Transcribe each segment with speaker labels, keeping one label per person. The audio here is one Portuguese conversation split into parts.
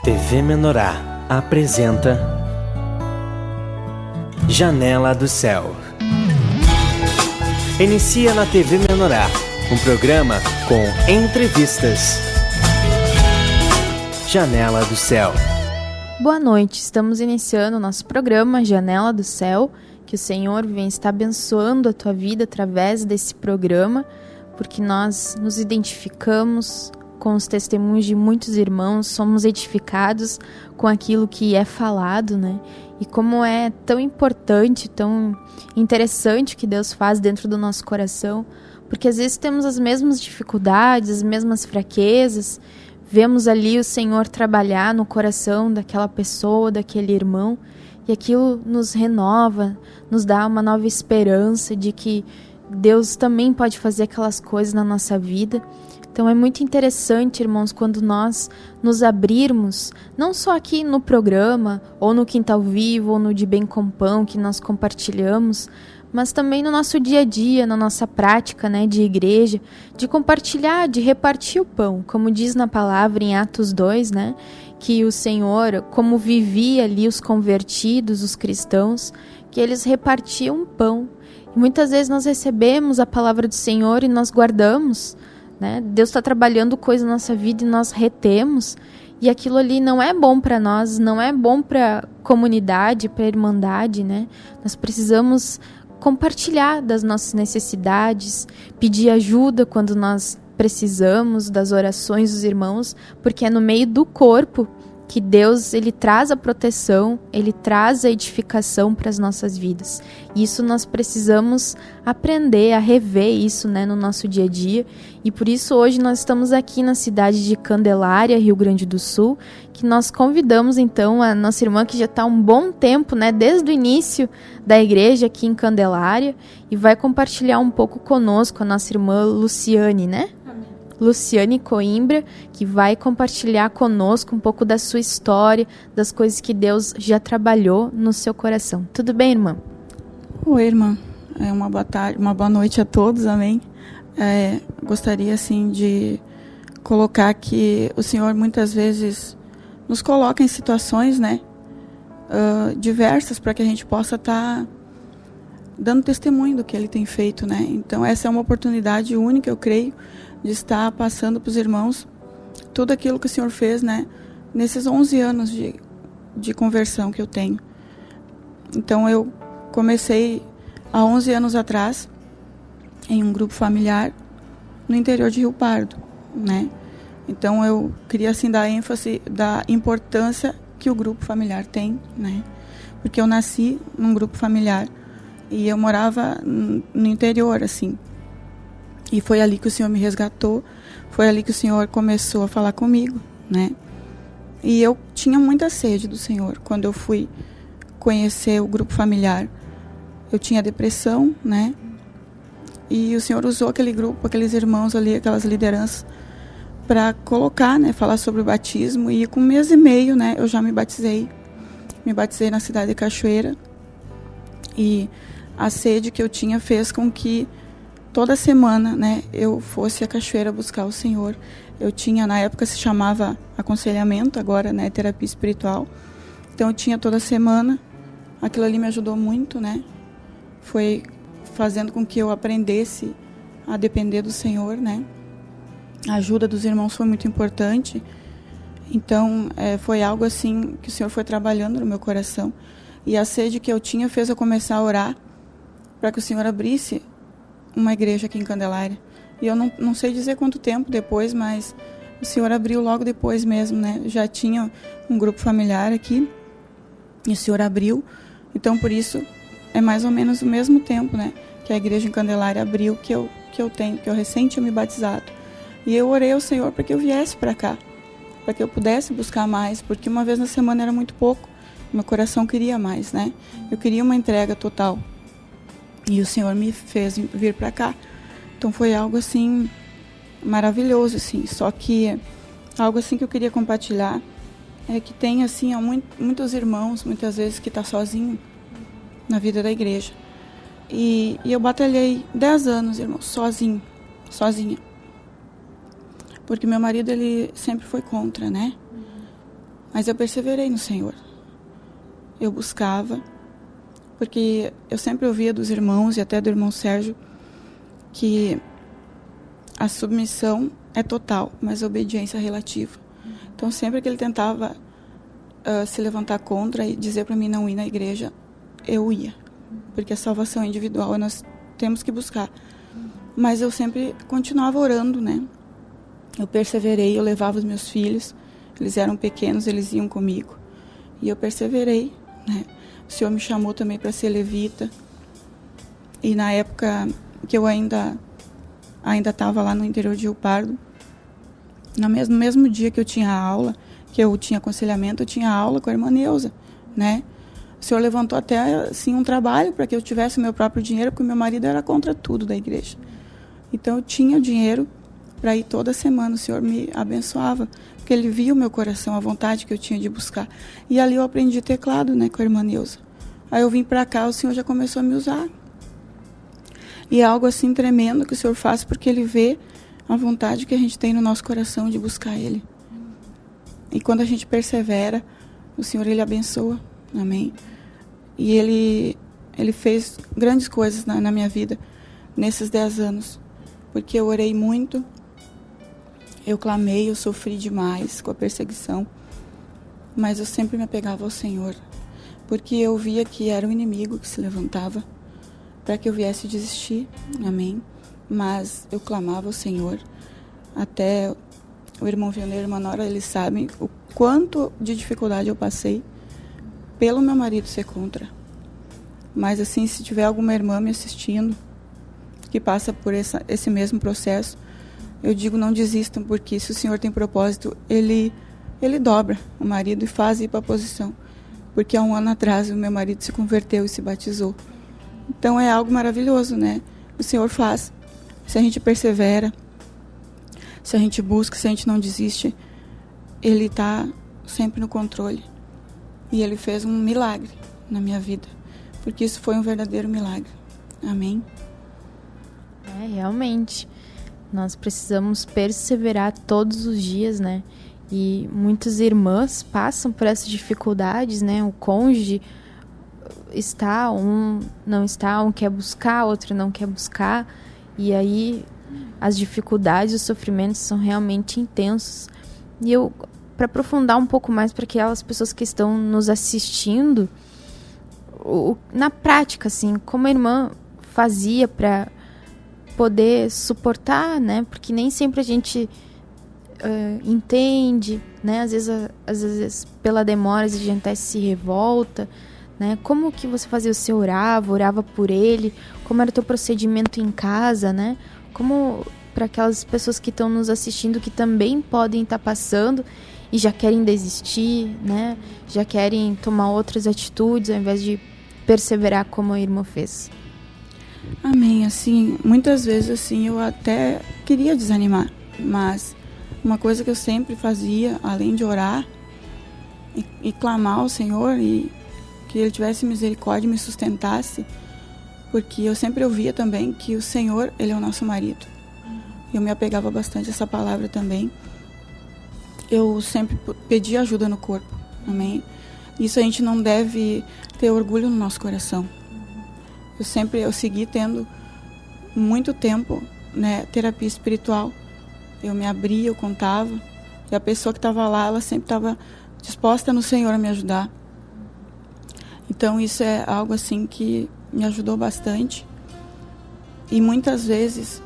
Speaker 1: TV Menorá apresenta Janela do Céu. Inicia na TV Menorá um programa com entrevistas. Janela do Céu.
Speaker 2: Boa noite, estamos iniciando o nosso programa Janela do Céu. Que o Senhor venha estar abençoando a tua vida através desse programa, porque nós nos identificamos com os testemunhos de muitos irmãos, somos edificados com aquilo que é falado, né? E como é tão importante, tão interessante o que Deus faz dentro do nosso coração, porque às vezes temos as mesmas dificuldades, as mesmas fraquezas, vemos ali o Senhor trabalhar no coração daquela pessoa, daquele irmão, e aquilo nos renova, nos dá uma nova esperança de que Deus também pode fazer aquelas coisas na nossa vida. Então é muito interessante, irmãos, quando nós nos abrirmos, não só aqui no programa, ou no Quintal Vivo, ou no De Bem com Pão, que nós compartilhamos, mas também no nosso dia a dia, na nossa prática, né, de igreja, de compartilhar, de repartir o pão, como diz na palavra em Atos 2, né, que o Senhor, como vivia ali os convertidos, os cristãos, que eles repartiam pão. E muitas vezes nós recebemos a palavra do Senhor e nós guardamos, né? Deus está trabalhando coisa na nossa vida e nós retemos, e aquilo ali não é bom para nós, não é bom para a comunidade, para a irmandade, né? Nós precisamos compartilhar das nossas necessidades, pedir ajuda quando nós precisamos das orações dos irmãos, porque é no meio do corpo que Deus, ele traz a proteção, ele traz a edificação para as nossas vidas. E isso nós precisamos aprender a rever isso, né, no nosso dia a dia. E por isso hoje nós estamos aqui na cidade de Candelária, Rio Grande do Sul, que nós convidamos então a nossa irmã que já está há um bom tempo, né, desde o início da igreja aqui em Candelária, e vai compartilhar um pouco conosco a nossa irmã Luciane, né? Luciane Coimbra, que vai compartilhar conosco um pouco da sua história, das coisas que Deus já trabalhou no seu coração. Tudo bem, irmã?
Speaker 3: Oi, irmã. Uma boa tarde, uma boa noite a todos, amém? Gostaria, assim, de colocar que o Senhor muitas vezes nos coloca em situações, né, diversas, para que a gente possa estar dando testemunho do que Ele tem feito, né? Então, essa é uma oportunidade única, eu creio, de estar passando para os irmãos tudo aquilo que o Senhor fez, né, nesses 11 anos de conversão que eu tenho. Então, eu comecei há 11 anos atrás em um grupo familiar no interior de Rio Pardo, né? Então, eu queria, assim, dar ênfase da importância que o grupo familiar tem, né? Porque eu nasci num grupo familiar e eu morava no interior, assim. E foi ali que o Senhor me resgatou, foi ali que o Senhor começou a falar comigo, né? E eu tinha muita sede do Senhor. Quando eu fui conhecer o grupo familiar, eu tinha depressão, né? E o Senhor usou aquele grupo, aqueles irmãos ali, aquelas lideranças, para colocar, né? Falar sobre o batismo. E com 1 mês e meio, né? Eu já me batizei. Me batizei na cidade de Cachoeira. E a sede que eu tinha fez com que toda semana, né, eu fosse à cachoeira buscar o Senhor. Eu tinha, na época se chamava aconselhamento, agora, né, terapia espiritual. Então eu tinha toda semana. Aquilo ali me ajudou muito, né? Foi fazendo com que eu aprendesse a depender do Senhor, né? A ajuda dos irmãos foi muito importante. Então, foi algo assim que o Senhor foi trabalhando no meu coração. E a sede que eu tinha fez eu começar a orar para que o Senhor abrisse uma igreja aqui em Candelária. E eu não sei dizer quanto tempo depois, mas o Senhor abriu logo depois mesmo, né? Já tinha um grupo familiar aqui e o Senhor abriu. Então, por isso, é mais ou menos o mesmo tempo, né, que a igreja em Candelária abriu que eu recém tinha me batizado. E eu orei ao Senhor para que eu viesse para cá, para que eu pudesse buscar mais, porque uma vez na semana era muito pouco. Meu coração queria mais, né? Eu queria uma entrega total. E o Senhor me fez vir para cá. Então foi algo assim maravilhoso, assim. Só que algo assim que eu queria compartilhar é que tem assim muitos irmãos, muitas vezes, que tá sozinho na vida da igreja. E eu batalhei 10 anos, irmão, sozinha. Porque meu marido, ele sempre foi contra, né? Mas eu perseverei no Senhor. Eu buscava, porque eu sempre ouvia dos irmãos e até do irmão Sérgio que a submissão é total, mas a obediência é relativa. Então, sempre que ele tentava se levantar contra e dizer para mim não ir na igreja, eu ia. Porque a salvação é individual e nós temos que buscar. Mas eu sempre continuava orando, né? Eu perseverei, eu levava os meus filhos, eles eram pequenos, eles iam comigo. E eu perseverei, né? O Senhor me chamou também para ser levita. E na época que eu ainda estava lá no interior de Rio Pardo, no mesmo dia que eu tinha aula, que eu tinha aconselhamento, eu tinha aula com a irmã Neuza, né? O Senhor levantou até assim um trabalho para que eu tivesse o meu próprio dinheiro, porque o meu marido era contra tudo da igreja. Então eu tinha o dinheiro para ir toda semana, o Senhor me abençoava, porque Ele via o meu coração, a vontade que eu tinha de buscar. E ali eu aprendi teclado, né, com a irmã Neuza. Aí eu vim para cá, o Senhor já começou a me usar. E é algo assim tremendo que o Senhor faz, porque Ele vê a vontade que a gente tem no nosso coração de buscar Ele. E quando a gente persevera, o Senhor, Ele abençoa. Amém? E Ele fez grandes coisas na minha vida nesses 10 anos. Porque eu orei muito, eu clamei, eu sofri demais com a perseguição. Mas eu sempre me apegava ao Senhor. Porque eu via que era o inimigo que se levantava para que eu viesse desistir. Amém? Mas eu clamava ao Senhor. Até o irmão Vioneiro e a irmã Nora, eles sabem o quanto de dificuldade eu passei pelo meu marido ser contra. Mas assim, se tiver alguma irmã me assistindo que passa por esse mesmo processo, eu digo, não desistam, porque se o Senhor tem propósito, Ele dobra o marido e faz ir para a posição. Porque há 1 ano atrás o meu marido se converteu e se batizou. Então é algo maravilhoso, né? O Senhor faz. Se a gente persevera, se a gente busca, se a gente não desiste, Ele está sempre no controle. E Ele fez um milagre na minha vida. Porque isso foi um verdadeiro milagre. Amém?
Speaker 2: Realmente. Nós precisamos perseverar todos os dias, né? E muitas irmãs passam por essas dificuldades, né? O cônjuge está, um não está, um quer buscar, outro não quer buscar. E aí as dificuldades, os sofrimentos são realmente intensos. E eu, para aprofundar um pouco mais para aquelas pessoas que estão nos assistindo, na prática, assim, como a irmã fazia para poder suportar, né? Porque nem sempre a gente entende, né? Às vezes pela demora a gente até se revolta, né? Como que você fazia? Você orava por ele? Como era o teu procedimento em casa, né? Como para aquelas pessoas que estão nos assistindo que também podem estar passando e já querem desistir, né? Já querem tomar outras atitudes ao invés de perseverar como a irmã fez.
Speaker 3: Amém. Assim, muitas vezes assim eu até queria desanimar, mas uma coisa que eu sempre fazia, além de orar e clamar ao Senhor e que Ele tivesse misericórdia e me sustentasse, porque eu sempre ouvia também que o Senhor, Ele é o nosso marido. Eu me apegava bastante a essa palavra também. Eu sempre pedi ajuda no corpo. Amém? Isso a gente não deve ter orgulho no nosso coração. Eu segui tendo muito tempo, né, terapia espiritual. Eu me abria, eu contava. E a pessoa que estava lá, ela sempre estava disposta no Senhor a me ajudar. Então isso é algo assim que me ajudou bastante. E muitas vezes,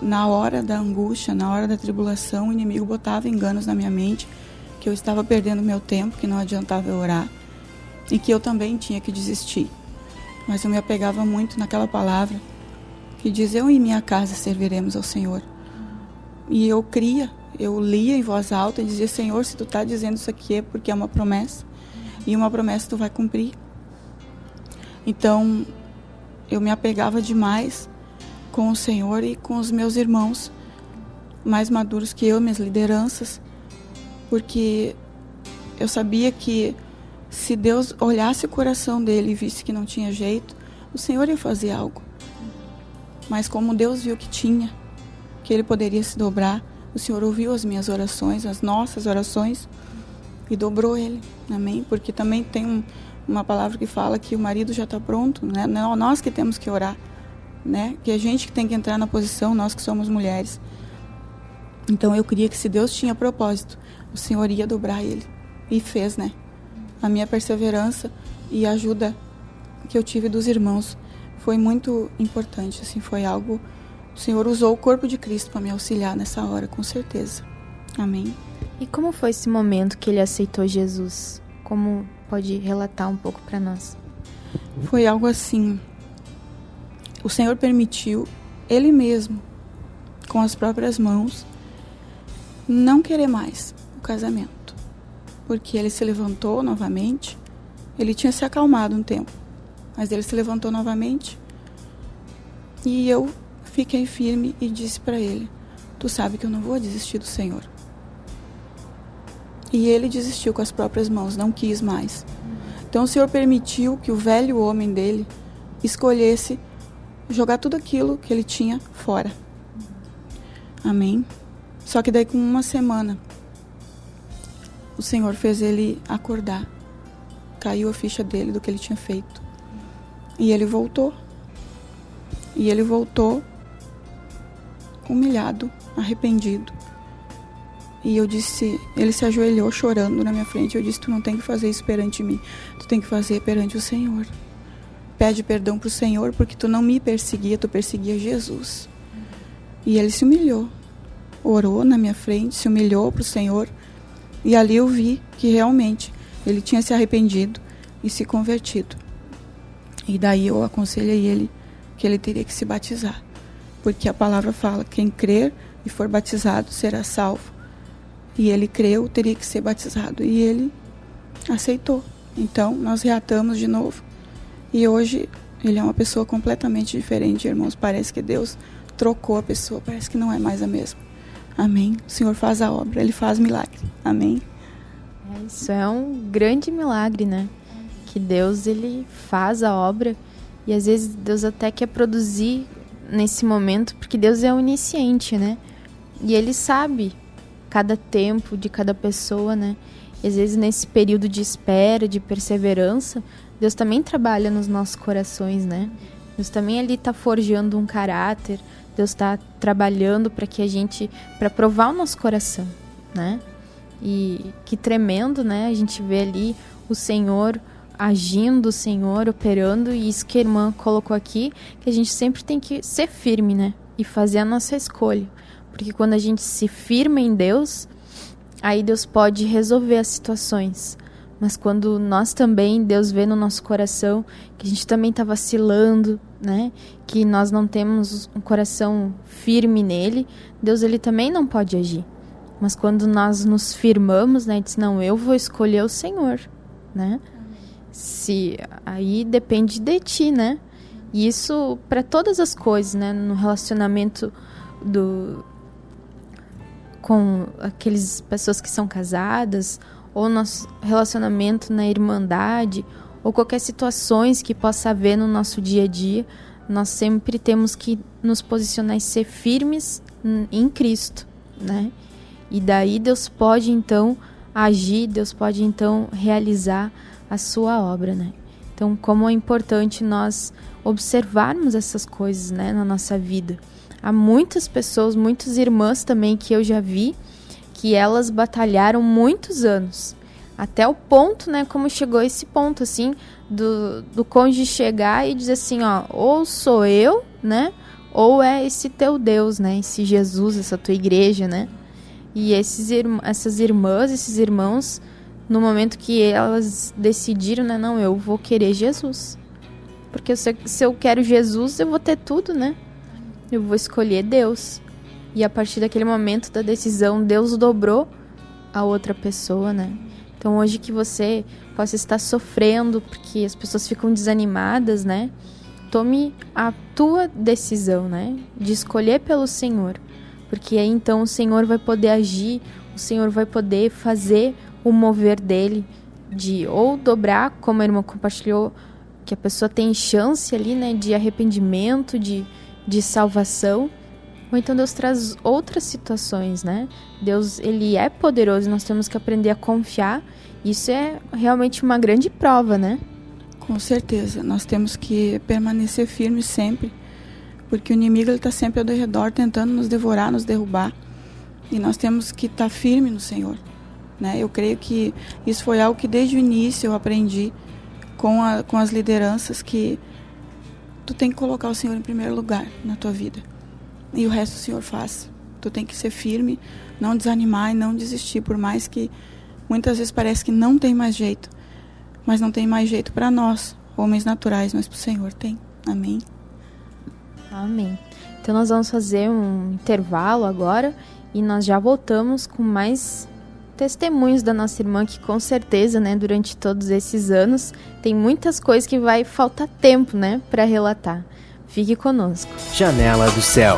Speaker 3: na hora da angústia, na hora da tribulação, o inimigo botava enganos na minha mente, que eu estava perdendo meu tempo, que não adiantava eu orar, e que eu também tinha que desistir. Mas eu me apegava muito naquela palavra, que diz, eu e minha casa serviremos ao Senhor. E eu cria, eu lia em voz alta e dizia, Senhor, se Tu está dizendo isso aqui é porque é uma promessa, e uma promessa Tu vai cumprir. Então, eu me apegava demais com o Senhor e com os meus irmãos mais maduros que eu, minhas lideranças, porque eu sabia que se Deus olhasse o coração dele e visse que não tinha jeito, o Senhor ia fazer algo. Mas como Deus viu que tinha, que Ele poderia se dobrar, o Senhor ouviu as minhas orações, as nossas orações, e dobrou ele, amém? Porque também tem uma palavra que fala que o marido já está pronto, né? Não, nós que temos que orar, né? Que a gente que tem que entrar na posição, nós que somos mulheres. Então eu queria que, se Deus tinha propósito, o Senhor ia dobrar ele, e fez, né? A minha perseverança e a ajuda que eu tive dos irmãos foi muito importante, assim, foi algo... O Senhor usou o corpo de Cristo para me auxiliar nessa hora, com certeza. Amém.
Speaker 2: E como foi esse momento que ele aceitou Jesus? Como pode relatar um pouco para nós?
Speaker 3: Foi algo assim, o Senhor permitiu Ele mesmo, com as próprias mãos, não querer mais o casamento, porque ele se levantou novamente. Ele tinha se acalmado um tempo, mas ele se levantou novamente, e eu fiquei firme e disse para ele: tu sabe que eu não vou desistir do Senhor. E ele desistiu com as próprias mãos, não quis mais. Então o Senhor permitiu que o velho homem dele escolhesse jogar tudo aquilo que ele tinha fora. Amém? Só que daí, com uma semana, o Senhor fez ele acordar. Caiu a ficha dele do que ele tinha feito. E ele voltou. E ele voltou humilhado, arrependido. E eu disse, ele se ajoelhou chorando na minha frente. Eu disse: tu não tem que fazer isso perante mim, tu tem que fazer perante o Senhor. Pede perdão pro Senhor, porque tu não me perseguia, tu perseguia Jesus. E ele se humilhou, orou na minha frente, se humilhou pro Senhor. E ali eu vi que realmente ele tinha se arrependido e se convertido. E daí eu aconselhei ele que ele teria que se batizar, porque a palavra fala: quem crer e for batizado será salvo. E ele creu, teria que ser batizado, e ele aceitou. Então nós reatamos de novo, e hoje ele é uma pessoa completamente diferente, irmãos. Parece que Deus trocou a pessoa, parece que não é mais a mesma. Amém? O Senhor faz a obra, Ele faz milagre. Amém?
Speaker 2: Isso é um grande milagre, né? Que Deus, Ele faz a obra, e às vezes Deus até quer produzir nesse momento, porque Deus é onisciente, né? E Ele sabe cada tempo de cada pessoa, né? E às vezes nesse período de espera, de perseverança, Deus também trabalha nos nossos corações, né? Deus também ali está forjando um caráter, Deus está trabalhando para provar o nosso coração, né? E que tremendo, né? A gente vê ali o Senhor agindo, o Senhor operando, e isso que a irmã colocou aqui, que a gente sempre tem que ser firme, né? E fazer a nossa escolha. Porque quando a gente se firma em Deus, aí Deus pode resolver as situações. Mas quando nós também, Deus vê no nosso coração que a gente também está vacilando, né? Que nós não temos um coração firme nele, Deus, ele também não pode agir. Mas quando nós nos firmamos, né? Diz: não, eu vou escolher o Senhor, né? Aí depende de ti, né? E isso para todas as coisas, né? No relacionamento com aquelas pessoas que são casadas, ou nosso relacionamento na irmandade, ou qualquer situações que possa haver no nosso dia a dia, nós sempre temos que nos posicionar e ser firmes em Cristo, né? E daí Deus pode então agir, Deus pode então realizar a sua obra, né? Então, como é importante nós observarmos essas coisas, né, na nossa vida. Há muitas pessoas, muitas irmãs também que eu já vi, que elas batalharam muitos anos, até o ponto, né, como chegou esse ponto, assim, do cônjuge chegar e dizer assim, ó, ou sou eu, né, ou é esse teu Deus, né, esse Jesus, essa tua igreja, né, e essas irmãs, esses irmãos, no momento que elas decidiram, né, não, eu vou querer Jesus, porque se eu quero Jesus, eu vou ter tudo, né, eu vou escolher Deus. E a partir daquele momento da decisão, Deus dobrou a outra pessoa, né? Então hoje que você possa estar sofrendo porque as pessoas ficam desanimadas, né? Tome a tua decisão, né? De escolher pelo Senhor. Porque aí então o Senhor vai poder agir, o Senhor vai poder fazer o mover dele de ou dobrar, como a irmã compartilhou, que a pessoa tem chance ali, né? De arrependimento, de salvação, Ou então Deus traz outras situações, né? Deus, ele é poderoso e nós temos que aprender a confiar. Isso é realmente uma grande prova, né?
Speaker 3: Com certeza, nós temos que permanecer firmes sempre, porque o inimigo está sempre ao redor tentando nos devorar, nos derrubar, e nós temos que estar firme no Senhor, né? Eu creio que isso foi algo que desde o início eu aprendi com as lideranças, que tu tem que colocar o Senhor em primeiro lugar na tua vida, e o resto o Senhor faz. Tu tem que ser firme, não desanimar e não desistir, por mais que muitas vezes parece que não tem mais jeito, mas não tem mais jeito para nós, homens naturais, mas para o Senhor tem. Amém?
Speaker 2: Amém. Então nós vamos fazer um intervalo agora e nós já voltamos com mais testemunhos da nossa irmã, que com certeza, né, durante todos esses anos, tem muitas coisas que vai faltar tempo, né, para relatar. Fique conosco.
Speaker 1: Janela do Céu.